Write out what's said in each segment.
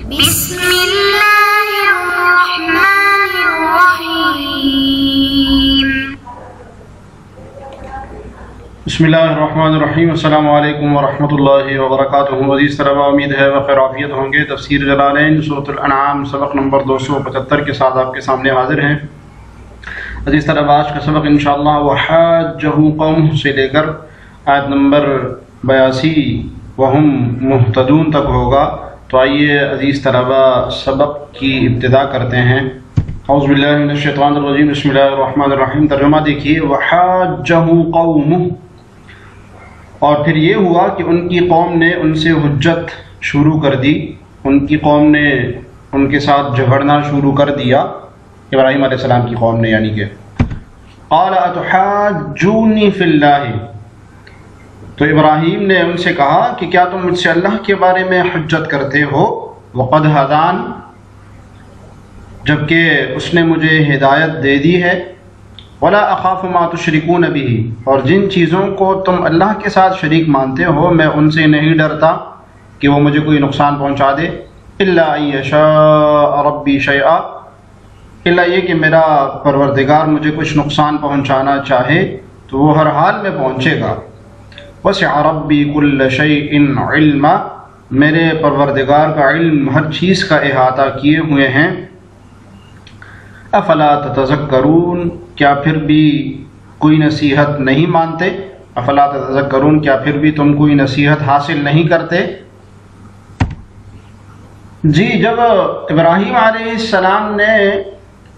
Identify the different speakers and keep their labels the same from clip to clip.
Speaker 1: بسم اللہ الرحمن الرحیم۔
Speaker 2: بسم اللہ الرحمن الرحیم۔ السلام علیکم ورحمۃ اللہ وبرکاتہ۔ عزیز طلبہ، امید ہے بخیر عافیت ہوں گے۔ تفسیر جلالین سورۃ الانعام سبق نمبر 275 کے ساتھ آپ کے سامنے حاضر ہیں۔ عزیز طلبہ، آج کا سبق انشاءاللہ وحاجہ قوم سے لے کر آیت نمبر 82 وہم مہتدون تک ہوگا۔ تو آئیے عزیز طلبہ سبق کی ابتدا کرتے ہیں۔ اعوذ باللہ من الشیطان الرجیم، بسم اللہ الرحمن الرحیم۔ ترجمہ دیکھیے، وحاجہ قوم، اور پھر یہ ہوا کہ ان کی قوم نے ان سے حجت شروع کر دی، ان کی قوم نے ان کے ساتھ جھگڑنا شروع کر دیا، ابراہیم علیہ السلام کی قوم نے، یعنی کہ قال اتحاجونی فی اللہ، تو ابراہیم نے ان سے کہا کہ کیا تم مجھ سے اللہ کے بارے میں حجت کرتے ہو، وقد ہدان، جبکہ اس نے مجھے ہدایت دے دی ہے، ولا اخاف ما تشرکون به، اور جن چیزوں کو تم اللہ کے ساتھ شریک مانتے ہو میں ان سے نہیں ڈرتا کہ وہ مجھے کوئی نقصان پہنچا دے، الا ان یشاء ربی شیئا، الا یہ کہ میرا پروردگار مجھے کچھ نقصان پہنچانا چاہے تو وہ ہر حال میں پہنچے گا۔ وسع ربی کل شیء علما، میرے پروردگار کا علم ہر چیز کا احاطہ کیے ہوئے ہیں۔ افلا تتذکرون، کیا پھر بھی کوئی نصیحت نہیں مانتے؟ افلا تتذکرون، کیا پھر بھی تم کوئی نصیحت حاصل نہیں کرتے؟ جی، جب ابراہیم علیہ السلام نے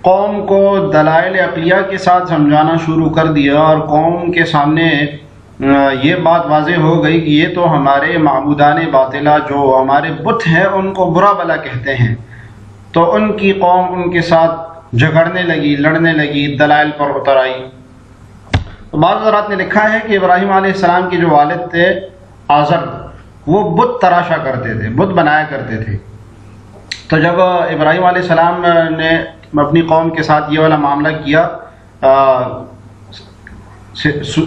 Speaker 2: قوم کو دلائل عقلیہ کے ساتھ سمجھانا شروع کر دیا اور قوم کے سامنے یہ بات واضح ہو گئی کہ یہ تو ہمارے معبودان باطلہ جو ہمارے بت ہیں ان کو برا بھلا کہتے ہیں، تو ان کی قوم ان کے ساتھ جھگڑنے لگی، لڑنے لگی، دلائل پر اتر آئی۔ تو بعض حضرات نے لکھا ہے کہ ابراہیم علیہ السلام کے جو والد تھے آزر، وہ بت تراشا کرتے تھے، بت بنایا کرتے تھے۔ تو جب ابراہیم علیہ السلام نے اپنی قوم کے ساتھ یہ والا معاملہ کیا،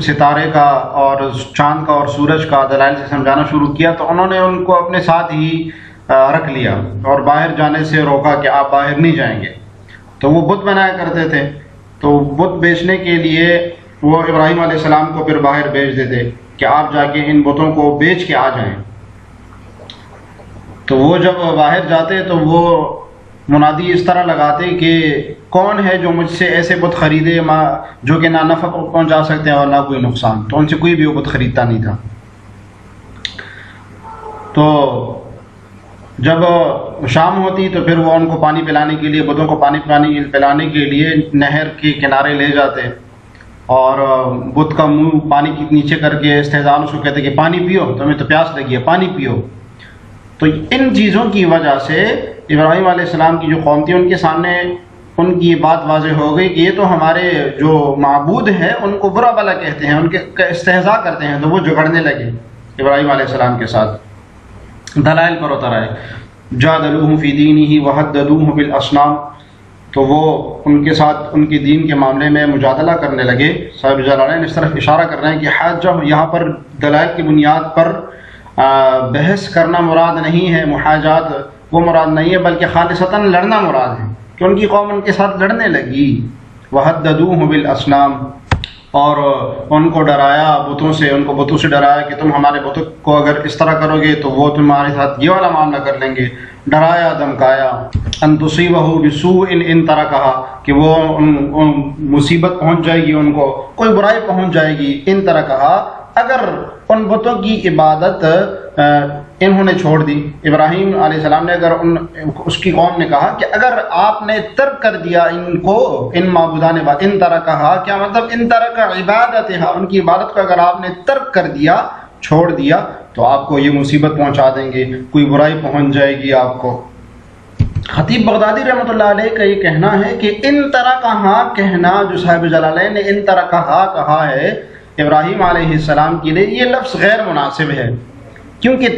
Speaker 2: ستارے کا اور چاند کا اور سورج کا دلائل سے سمجھانا شروع کیا، تو انہوں نے ان کو اپنے ساتھ ہی رکھ لیا اور باہر جانے سے روکا کہ آپ باہر نہیں جائیں گے۔ تو وہ بت بنایا کرتے تھے، تو بت بیچنے کے لیے وہ ابراہیم علیہ السلام کو پھر باہر بھیج دیتے کہ آپ جا کے ان بتوں کو بیچ کے آ جائیں۔ تو وہ جب باہر جاتے تو وہ منادی اس طرح لگاتے کہ کون ہے جو مجھ سے ایسے بت خریدے جو کہ نہ نفع پہنچا سکتے ہیں اور نہ کوئی نقصان، تو ان سے کوئی بھی وہ بت خریدتا نہیں تھا۔ تو جب شام ہوتی تو پھر وہ ان کو پانی پلانے کے لیے، بتوں کو پانی پلانے کے لیے نہر کے کنارے لے جاتے اور بت کا منہ پانی کے نیچے کر کے استحزان اس کو کہتے کہ پانی پیو، تمہیں تو پیاس لگی ہے، پانی پیو۔ تو ان چیزوں کی وجہ سے ابراہیم علیہ السلام کی جو قوم تھی ان کے سامنے ان کی بات واضح ہو گئی کہ یہ تو ہمارے جو معبود ہیں ان کو برا بھلا کہتے ہیں، ان کے استہزاء کرتے ہیں۔ تو وہ جھگڑنے لگے ابراہیم علیہ السلام کے ساتھ، دلائل پر اتر آئے۔ جادلوہ فی دینہ وحددوہ بالاصنام، تو وہ ان کے ساتھ ان کے دین کے معاملے میں مجادلہ کرنے لگے۔ صاحب جلالین اس طرف اشارہ کر رہے ہیں کہ حاجہ یہاں پر دلائل کی بنیاد پر بحث کرنا مراد نہیں ہے، محاجات وہ مراد نہیں ہے، بلکہ خالصتاً لڑنا مراد ہے کہ ان کی قوم ان کے ساتھ لڑنے لگی۔ وحددوہ بالاصنام، اور ان کو ڈرایا بتوں سے، ان کو بتوں سے ڈرایا کہ تم ہمارے بتوں کو اگر اس طرح کرو گے تو وہ تمہارے ساتھ یہ والا معاملہ کر لیں گے، ڈرایا دھمکایا۔ ان تصیبہ بسوء ان ترکہا، کہ وہ مصیبت پہنچ جائے گی، ان کو کوئی برائی پہنچ جائے گی، ان ترکہا، اگر ان بتوں کی عبادت انہوں نے چھوڑ دی۔ ابراہیم علیہ السلام نے اگر اس کی قوم نے کہا کہ اگر آپ نے ترک کر دیا ان کو، ان معبودان ان ترکہا، کیا مطلب ان ترک عبادتہا، ان کی عبادت کو اگر آپ نے ترک کر دیا، چھوڑ دیا، تو آپ کو یہ مصیبت پہنچا دیں گے، کوئی برائی پہنچ جائے گی آپ کو۔ خطیب بغدادی رحمۃ اللہ علیہ کا یہ کہنا ہے کہ ان ترکہا کہنا، جو صاحب جلالین نے ان ترکہا کہا ہے ابراہیم علیہ السلام کے لیے، یہ لفظ غیر مناسب ہے، کیونکہ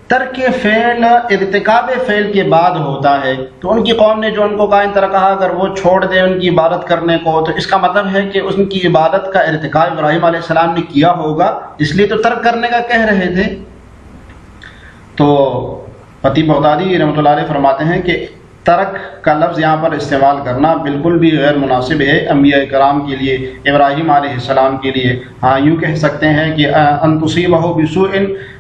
Speaker 2: ترک فعل ارتکاب فعل کے بعد ہوتا ہے۔ تو ان کی قوم نے جو ان کو کہا ان طرح کہا اگر وہ چھوڑ دیں ان کی عبادت کرنے کو، تو اس کا مطلب ہے کہ ان کی عبادت کا ارتکاب ابراہیم علیہ السلام نے کیا ہوگا، اس لیے تو ترک کرنے کا کہہ رہے تھے۔ تو خطیب بغدادی رحمۃ اللہ علیہ فرماتے ہیں کہ ترک کا لفظ یہاں پر استعمال کرنا بالکل بھی غیر مناسب ہے انبیاء کرام کے لیے، ابراہیم علیہ السلام کے لیے۔ ہاں یوں کہہ سکتے ہیں کہ ان تصیبہ بسوء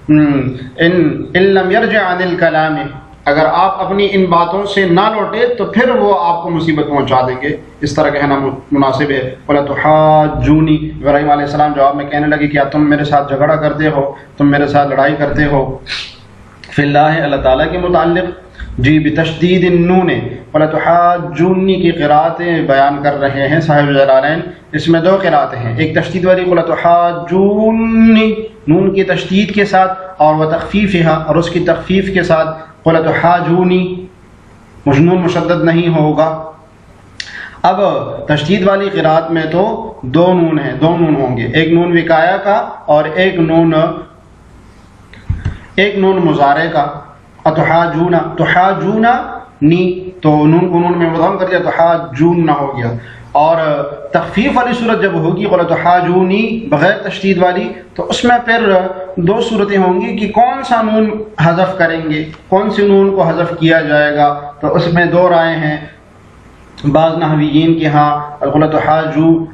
Speaker 2: ان لم یرجع عن الکلام، اگر آپ اپنی ان باتوں سے نہ لوٹے تو پھر وہ آپ کو مصیبت پہنچا دیں گے، اس طرح کہنا مناسب ہے۔ ولا تحاجونی، ابراہیم علیہ السلام جواب میں کہنے لگے کیا تم میرے ساتھ جھگڑا کرتے ہو، تم میرے ساتھ لڑائی کرتے ہو فی اللہ، اللہ تعالیٰ کے متعلق؟ جی بتشدید النون، ولا تحاجونی کی قراتیں بیان کر رہے ہیں صاحب جلالین، اس میں دو قراتیں ہیں، ایک تشدید والی ولا تحاجونی نون کی تشدید کے ساتھ، اور وہ تخفیفہا اور اس کی تخفیف کے ساتھ ولا تحاجونی نون مشدد نہیں ہوگا۔ اب تشدید والی قرات میں تو دو نون ہیں، دو نون ہوں گے، ایک نون وقایا کا اور ایک نون مضارع کا۔ اتحاجون تحاجون نی، تو نون کو نون میں مضم کر دیا، تحاجون نہ ہو گیا۔ اور تخفیف والی صورت جب ہوگی ولا تحاجونی بغیر تشدید والی، تو اس میں پھر دو صورتیں ہوں گی کہ کون سا نون حذف کریں گے، کون سی نون کو حذف کیا جائے گا، تو اس میں دو رائے ہیں بعض نحویین کے ہاں۔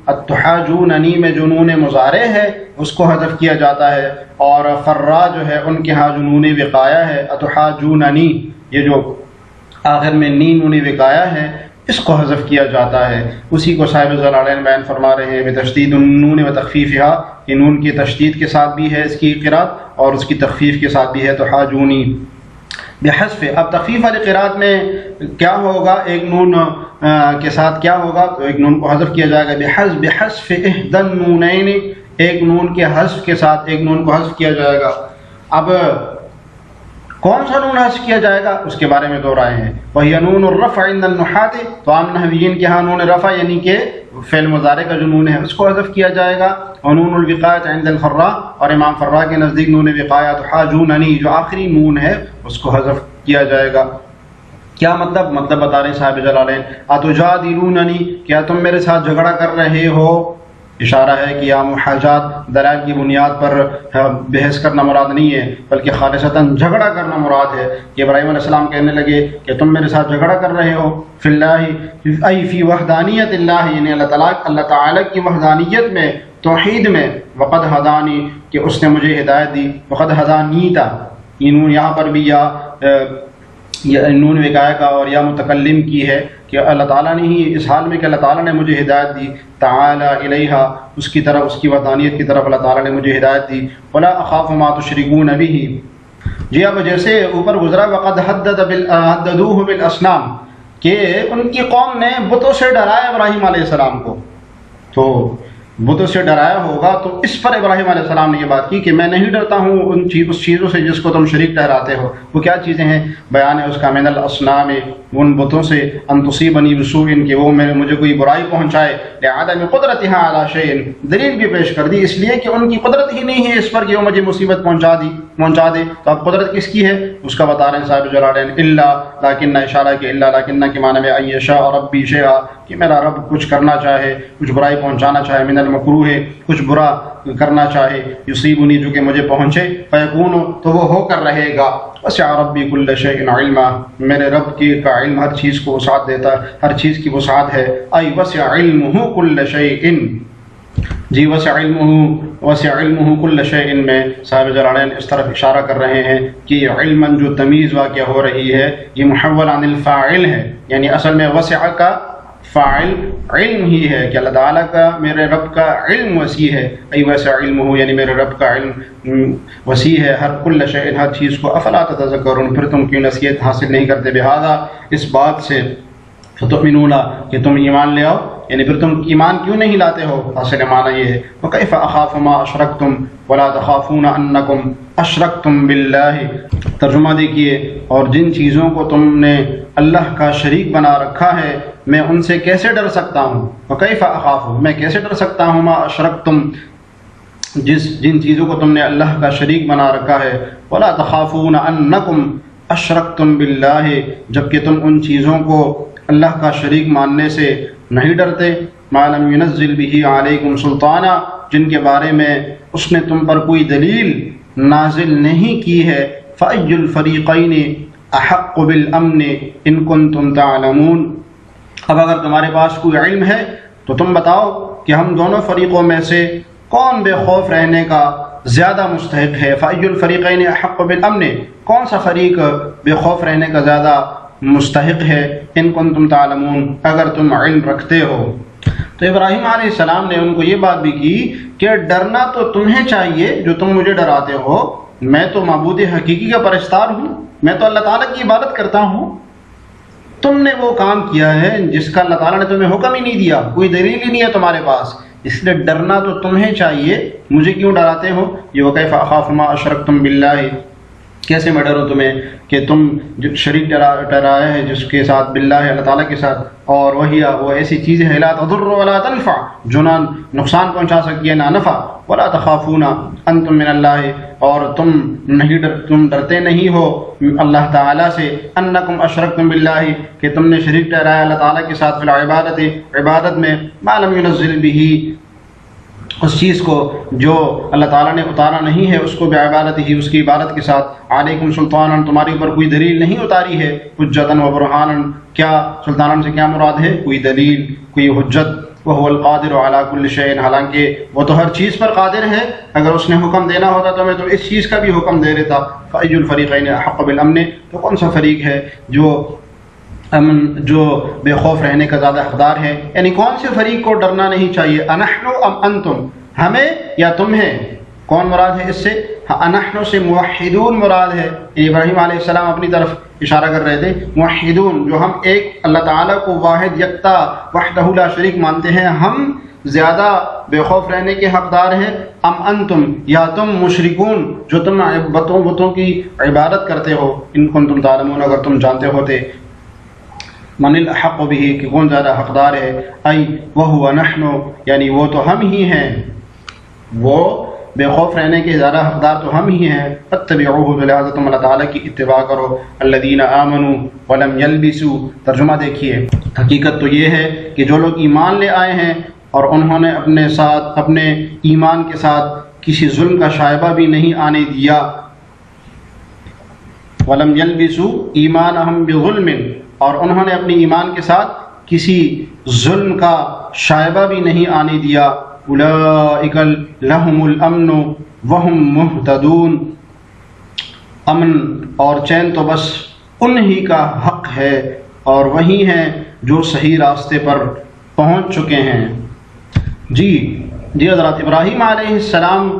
Speaker 2: التحاجوننی میں جو نون مضارع ہے اس کو حذف کیا جاتا ہے، اور فرا جو ہے ان کے ہاں جو نون وقایا ہے اتحاجوننی، یہ جو آخر میں نی نون وقایا ہے اس کو حذف کیا جاتا ہے۔ اسی کو صاحب جلالین بیان فرما رہے ہیں بتشدید النون و تخفیفہا، کہ نون کی تشدید کے ساتھ بھی ہے اس کی قرات اور اس کی تخفیف کے ساتھ بھی ہے تحاجونی بحذف۔ اب تخفیف والی قرات میں کیا ہوگا، ایک نون کے ساتھ کیا ہوگا، تو ایک نون کو حذف کیا جائے گا بحذف احدى النونین، ایک نون کے حذف کے ساتھ ایک نون کو حذف کیا جائے گا۔ اب کون سا نون حذف کیا جائے گا اس کے بارے میں دو رائے ہیں۔ وہی نون الرفع عند النحاة، تو عام نحویین کے ہاں نون رفع یعنی کہ فعل مضارع کا جو نون ہے اس کو حذف کیا جائے گا، اور نون الوقایہ عند الفراء، اور امام فراء کے نزدیک نون وقایہ تحاجوننی جو آخری نون ہے اس کو حذف کیا جائے گا۔ کیا مطلب بتا رہے ہیں صاحب جلالین، اتجادلوننی، کیا تم میرے ساتھ جھگڑا کر رہے ہو، اشارہ ہے کہ یا محاجات دلائل کی بنیاد پر بحث کرنا مراد نہیں ہے بلکہ خالصتاً جھگڑا کرنا مراد ہے، کہ ابراہیم علیہ السلام کہنے لگے کہ تم میرے ساتھ جھگڑا کر رہے ہو فی اللہ ای فی وحدانیت اللہ، یعنی اللہ تعالیٰ کی وحدانیت میں، توحید میں، وقد ہدانی کہ اس نے مجھے ہدایت دی، وقد ہدانی تھا، یہاں پر بھی یا نون وقایہ کا اور یا متکلم کی ہے کہ اللہ تعالیٰ نے ہی اس حال میں کہ اللہ تعالیٰ نے مجھے ہدایت دی، تعالی الیہا اس کی طرف، اس کی وحدانیت کی طرف اللہ تعالیٰ نے مجھے ہدایت دی۔ ولا اخاف ما تشرکون بہ، جی اب جیسے اوپر گزرا وقد حددوہ بالاصنام، کہ ان کی قوم نے بتوں سے ڈرایا ابراہیم علیہ السلام کو، تو بتوں سے ڈرایا ہوگا تو اس پر ابراہیم علیہ السلام نے یہ بات کی کہ میں نہیں ڈرتا ہوں اس چیزوں سے جس کو تم شریک ٹھہراتے ہو۔ وہ کیا چیزیں ہیں، بیان ہے اس کا، من الاصنام، ان بتوں سے، ان تصیبنی بسوء، کہ وہ مجھے کوئی برائی پہنچائے، لعدم قدرتها علی شیء، دلیل بھی پیش کر دی اس لیے کہ ان کی قدرت ہی نہیں ہے اس پر کہ وہ مجھے مصیبت پہنچا دے۔ تو اب قدرت کس کی ہے اس کا بتا رہے ہیں صاحب جلالین، الا لیکن، اشارہ کہ الا لیکن کے معنی میں ان یشاء ربی شیئا، کہ میرا رب کچھ کرنا چاہے، کچھ برائی پہنچانا چاہے، من المکروہ، کچھ برا کرنا چاہے، یصیبنی جو کہ مجھے پہنچے، فیکون تو وہ ہو کر رہے گا، وسع ربی کل شیء علما، میرے رب کا علم ہر چیز کو وسعت دیتا ہے، ہر چیز کی وسعت ہے، ای وسع علمہ کل شیء، جی وسع علمہ کل شیء میں صاحب جلالین اس طرف اشارہ کر رہے ہیں کہ علماً جو تمیز واقع ہو رہی ہے یہ محول عن الفاعل ہے، یعنی اصل میں وسع کا فاعل علم ہی ہے کہ اللہ تعالیٰ کا، میرے رب کا علم وسیع ہے، ای وسع علمہ یعنی میرے رب کا علم وسیع ہے، ہر کل شیء ہر چیز کو، افلا تتذکرون پھر تم کیوں نصیحت حاصل نہیں کرتے، بہذا اس بات سے، فتؤمنون کہ تم ایمان لے آؤ، یعنی پھر تم ایمان کیوں نہیں لاتے ہو، حاصل معنی یہ ہے، وکیف اخاف ما اشرکتم ولا تخافون انکم اشرکتم باللہ، ترجمہ دیکھیے، اور جن چیزوں کو تم نے اللہ کا شریک بنا رکھا ہے میں ان سے کیسے ڈر سکتا ہوں، وکیف اخاف میں کیسے ڈر سکتا ہوں، ما اشرکتم جن چیزوں کو تم نے اللہ کا شریک بنا رکھا ہے، ولا تخافون انکم اشرکتم باللہ جبکہ تم ان چیزوں کو اللہ کا شریک ماننے سے نہیں ڈرتے، ما لم ينزل به علیکم سلطانا جن کے بارے میں اس نے تم پر کوئی دلیل نازل نہیں کی ہے، فأی الفریقین احق بالامن ان کنتم تعلمون۔ اب اگر تمہارے پاس کوئی علم ہے تو تم بتاؤ کہ ہم دونوں فریقوں میں سے کون بے خوف رہنے کا زیادہ مستحق ہے۔ فأی الفریقین احق بالامن، کون سا فریق بے خوف رہنے کا زیادہ مستحق ہے، ان کنتم تعلمون، اگر تم علم رکھتے ہو۔ تو ابراہیم علیہ السلام نے ان کو یہ بات بھی کی کہ ڈرنا تو تمہیں چاہیے جو تم مجھے ڈراتے ہو، میں تو معبود حقیقی کا پرستار ہوں، میں تو اللہ تعالیٰ کی عبادت کرتا ہوں۔ تم نے وہ کام کیا ہے جس کا اللہ تعالیٰ نے تمہیں حکم ہی نہیں دیا، کوئی دلیل ہی نہیں ہے تمہارے پاس، اس لیے ڈرنا تو تمہیں چاہیے، مجھے کیوں ڈراتے ہو؟ یہ وَكَيْفَ أَخَافُ مَا أَشْرَكْتُمْ بِاللَّهِ، کیسے میں ڈروں تمہیں کہ تم جو شریک ٹھہرایا ہے جس کے ساتھ باللہ، اللہ تعالیٰ کے ساتھ، اور وہی وہ ایسی چیز ہے لا تضر ولا تنفع، جو نہ نقصان پہنچا سکتی ہے نہ نفع، ولا تخافون انتم من اللہ، اور تم ڈرتے نہیں ہو اللہ تعالیٰ سے، انکم اشرکتم باللہ، کہ تم نے شریک ٹھہرایا اللہ تعالیٰ کے ساتھ فی العبادت، عبادت میں، ما لم ينزل به، اس چیز کو جو اللہ تعالیٰ نے اتارا نہیں ہے، اس کو بعبادت ہی، اس کی عبادت کے ساتھ، علیکم سلطانا، تمہاری اوپر کوئی دلیل نہیں اتاری ہے، حجتاً و برہانا، کیا سلطانن سے کیا مراد ہے؟ کوئی دلیل، کوئی حجت، وہو القادر علی کل شیء، حالانکہ وہ تو ہر چیز پر قادر ہے، اگر اس نے حکم دینا ہوتا تو میں تو اس چیز کا بھی حکم دے دیتا۔ فأی الفریقین احق بالامن، تو کون سا فریق ہے جو بے خوف رہنے کا زیادہ حقدار ہے، یعنی کون سے فریق کو ڈرنا نہیں چاہیے، انحن ام انتم، ہمیں یا تمہیں؟ کون مراد ہے اس سے؟ انحن سے موحدون مراد ہے، ابراہیم علیہ السلام اپنی طرف اشارہ کر رہے تھے، موحدون، جو ہم ایک اللہ تعالیٰ کو واحد یکتا وحدہ لا شریک مانتے ہیں، ہم زیادہ بے خوف رہنے کے حقدار ہیں، ام انتم، یا تم مشرکون، جو تم بتوں کی عبادت کرتے ہو، ان کنتم تعلمون، اگر تم جانتے ہوتے، من الاحق به، کہ کون زیادہ حقدار ہے، ای وہو نحن، یعنی وہ تو ہم ہی ہیں، وہ بے خوف رہنے کے زیادہ حقدار تو ہم ہی ہیں، اتبعوہ، لہذا تم اللہ تعالیٰ کی اتباع کرو، الذین آمنوا ولم یلبسوا، ترجمہ دیکھیے، حقیقت تو یہ ہے کہ جو لوگ ایمان لے آئے ہیں اور انہوں نے اپنے ایمان کے ساتھ کسی ظلم کا شائبہ بھی نہیں آنے دیا، ولم یلبسوا ایمانہم بظلم، اور انہوں نے اپنی ایمان کے ساتھ کسی ظلم کا شائبہ بھی نہیں آنے دیا، اولئک لہم الامن وہم مہتدون، امن اور چین تو بس انہی کا حق ہے اور وہی ہیں جو صحیح راستے پر پہنچ چکے ہیں۔ جی حضرات، ابراہیم علیہ السلام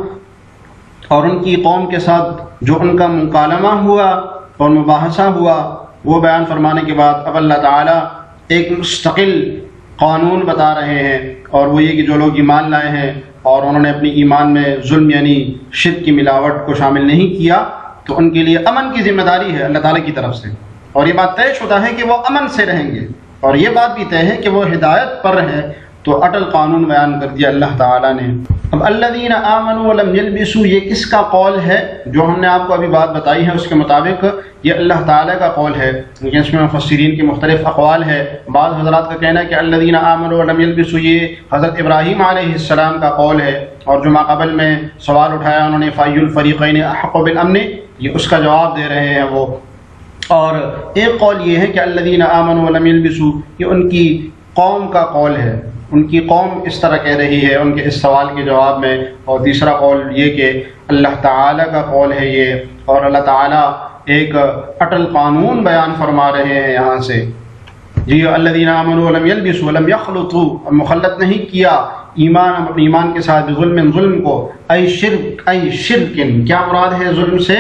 Speaker 2: اور ان کی قوم کے ساتھ جو ان کا مکالمہ ہوا اور مباحثہ ہوا، وہ بیان فرمانے کے بعد اب اللہ تعالیٰ ایک مستقل قانون بتا رہے ہیں، اور وہ یہ کہ جو لوگ ایمان لائے ہیں اور انہوں نے اپنی ایمان میں ظلم یعنی شرک کی ملاوٹ کو شامل نہیں کیا، تو ان کے لیے امن کی ذمہ داری ہے اللہ تعالیٰ کی طرف سے، اور یہ بات طے شدہ ہے کہ وہ امن سے رہیں گے، اور یہ بات بھی طے ہے کہ وہ ہدایت پر ہے، تو اٹل قانون بیان کر دیا اللہ تعالیٰ نے۔ اب الذین آمنوا ولم یلبسوا، یہ کس کا قول ہے؟ جو ہم نے آپ کو ابھی بات بتائی ہے اس کے مطابق یہ اللہ تعالیٰ کا قول ہے، لیکن اس میں مفسرین کے مختلف اقوال ہے۔ بعض حضرات کا کہنا ہے کہ الذین آمنوا ولم یلبسوا یہ حضرت ابراہیم علیہ السلام کا قول ہے، اور جو ماقبل میں سوال اٹھایا انہوں نے فأی الفریقین احق بالامن، یہ اس کا جواب دے رہے ہیں وہ۔ اور ایک قول یہ ہے کہ الذین آمنوا ولم یلبسوا، یہ ان کی قوم کا قول ہے، ان کی قوم اس طرح کہہ رہی ہے ان کے اس سوال کے جواب میں، اور تیسرا قول یہ کہ اللہ تعالیٰ کا قول ہے یہ، اور اللہ تعالیٰ ایک اٹل قانون بیان فرما رہے ہیں یہاں سے۔ جی الذین آمنوا ولم یلبسوا ولم یخلطوا، مخلط نہیں کیا ایمان کے ساتھ ظلم کو، ای شرکن، کیا مراد ہے ظلم سے؟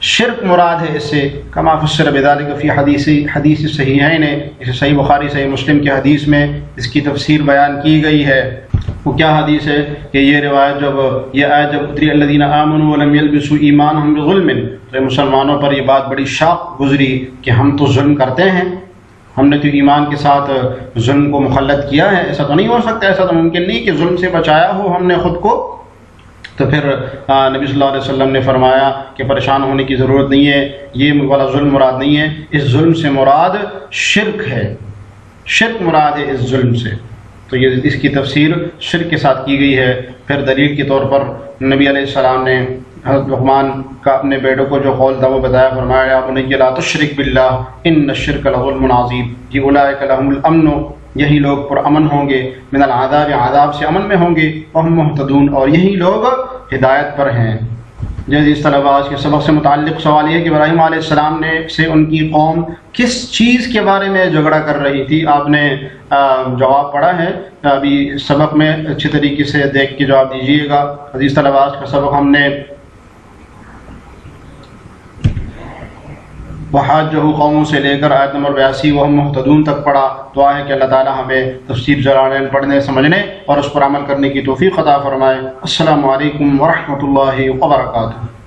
Speaker 2: شرک مراد ہے اس سے، کما فسر بذلک فی حدیث صحیحین، اسے صحیح بخاری صحیح مسلم کی حدیث میں اس کی تفسیر بیان کی گئی ہے۔ وہ کیا حدیث ہے کہ یہ روایت یہ آیت جب اتری الذین آمنوا ولم یلبسوا ایمانہم بظلم، تو مسلمانوں پر یہ بات بڑی شاق گزری کہ ہم تو ظلم کرتے ہیں، ہم نے تو ایمان کے ساتھ ظلم کو مخلط کیا ہے، ایسا تو نہیں ہو سکتا، ایسا تو ممکن نہیں کہ ظلم سے بچایا ہو ہم نے خود کو۔ تو پھر نبی صلی اللہ علیہ وسلم نے فرمایا کہ پریشان ہونے کی ضرورت نہیں ہے، یہ والا ظلم مراد نہیں ہے، اس ظلم سے مراد شرک ہے، شرک مراد ہے اس ظلم سے، تو یہ اس کی تفسیر شرک کے ساتھ کی گئی ہے۔ پھر دلیل کے طور پر نبی علیہ السلام نے حضرت لقمان کا اپنے بیٹوں کو جو قول تھا وہ بتایا، فرمایا یا بنی لا تشرک باللہ ان الشرک لظلم عظیم، کہ اولئک لهم الامن، یہی لوگ پرامن ہوں گے، من العذاب، عذاب سے امن میں ہوں گے، وہم مہتدون، اور یہی لوگ ہدایت پر ہیں۔ جیسے اس طلبہ آج کے سبق سے متعلق سوال یہ کہ ابراہیم علیہ السلام نے سے ان کی قوم کس چیز کے بارے میں جھگڑا کر رہی تھی؟ آپ نے جواب پڑھا ہے، ابھی سبق میں اچھی طریقے سے دیکھ کے جواب دیجیے گا۔ عزیز طلبہ آج کا سبق ہم نے وحاجہ قوموں سے لے کر آیت نمبر 82 وہم مہتدون تک پڑھا۔ دعا ہے کہ اللہ تعالی ہمیں تفسیر جلالین پڑھنے سمجھنے اور اس پر عمل کرنے کی توفیق عطا فرمائے۔ السلام علیکم ورحمۃ اللہ وبرکاتہ۔